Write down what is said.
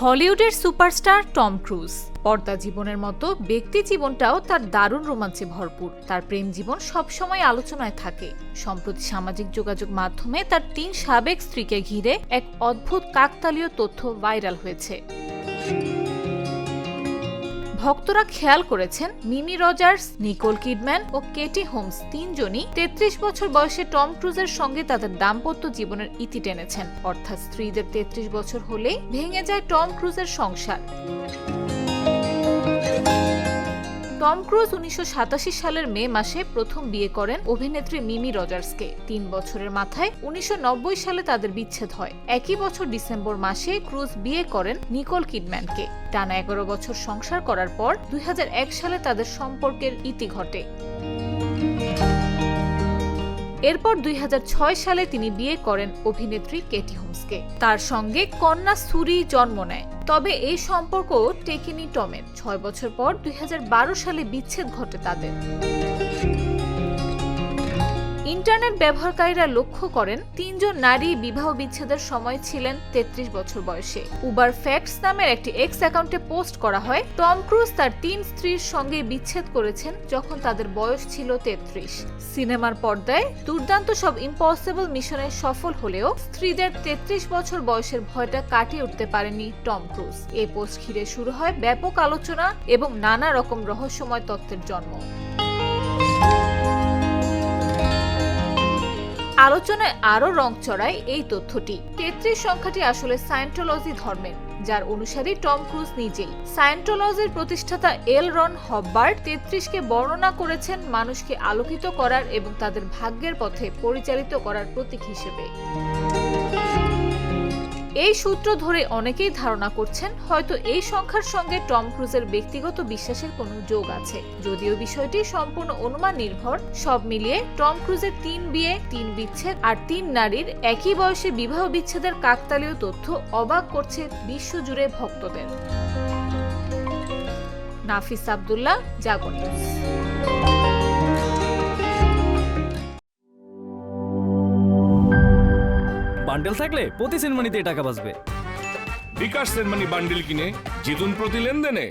হলিউডের superstar Tom cruise পর্দা জীবনের মতো ব্যক্তি জীবনটাও তার দারুণ রোমাঞ্চে ভরপুর। তার প্রেম জীবন সবসময় আলোচনায় থাকে। সম্প্রতি সামাজিক যোগাযোগ মাধ্যমে তার ৩ সাবেক স্ত্রীকে ঘিরে এক অদ্ভুত কাকতালীয় তথ্য ভাইরাল হয়েছে। ভক্তরা খেয়াল করেছেন মিমি রজার্স, নিকোল কিডম্যান ও কেটি হোমস তিনজনই ৩৩ বছর বয়সে টম ক্রুজের সঙ্গে তাদের দাম্পত্য জীবনের ইতি টেনেছেন। অর্থাৎ স্ত্রীদের ৩৩ বছর হলেই ভেঙে যায় টম ক্রুজের সংসার। টম ক্রুজ ১৯৮৭ সালের মে মাসে প্রথম বিয়ে করেন অভিনেত্রী মিমি রজার্সকে। ৩ বছরের মাথায় ১৯৯০ সালে তাদের বিচ্ছেদ হয়। একই বছর ডিসেম্বর মাসে ক্রুজ বিয়ে করেন নিকোল কিডম্যানকে। টানা ১১ বছর সংসার করার পর ২০০১ সালে তাদের সম্পর্কের ইতি ঘটে। এরপর ২০০৬ সালে তিনি বিয়ে করেন অভিনেত্রী কেটি হোমসকে। তার সঙ্গে কন্যা সুরি জন্ম নেয়। তবে এই সম্পর্ক টেকেনি টমের। ৬ বছর পর ২০১২ সালে বিচ্ছেদ ঘটে তাদের। ইন্টারনেট ব্যবহারকারীরা লক্ষ্য করেন ৩ জন নারী বিবাহ বিচ্ছেদের সময় ছিলেন ৩৩ বছর বয়সে। উবার ফ্যাক্টস নামের একটি এক্স অ্যাকাউন্টে পোস্ট করা হয়, টম ক্রুজ তার ৩ স্ত্রীর সঙ্গে বিচ্ছেদ করেছেন যখন তাদের বয়স ছিল ৩৩। সিনেমার পর্দায় দুর্দান্ত সব ইম্পসিবল মিশনে সফল হলেও স্ত্রীদের ৩৩ বছর বয়সের ভয়টা কাটিয়ে উঠতে পারেনি টম ক্রুজ। এই পোস্ট ঘিরে শুরু হয় ব্যাপক আলোচনা এবং নানা রকম রহস্যময় তথ্যের জন্ম। আলোচনায় আরো রং চড়ায় এই তথ্যটি। ৩৩ সংখ্যাটি আসলে সায়েন্টোলজি ধর্মের, যার অনুসারী টম ক্রুজ নিজেই। সায়েন্টোলজির প্রতিষ্ঠাতা এল রন হব্বার্ড ৩৩কে বর্ণনা করেছেন মানুষকে আলোকিত করার এবং তাদের ভাগ্যের পথে পরিচালিত করার প্রতীক হিসেবে। এই সূত্র ধরে অনেকেই ধারণা করছেন হয়তো এই সংখ্যার সঙ্গে টম ক্রুজের ব্যক্তিগত বিশ্বাসের কোনো যোগ আছে। যদিও বিষয়টি সম্পূর্ণ অনুমান নির্ভর। সব মিলিয়ে টম ক্রুজের ৩ বিয়ে, ৩ বিচ্ছেদ আর ৩ নারীর একই বয়সে বিবাহ বিচ্ছেদের কাকতালীয় তথ্য অবাক করছে বিশ্বজুড়ে ভক্তদের। নাফিস আব্দুল্লাহ, জাগো নিউজ। বান্ডেল থাকলে প্রতি সেনমানিতে টাকা বাঁচবে। বিকাশ সেনমানি বান্ডেল কিনে জিতুন প্রতি লেনদেনে।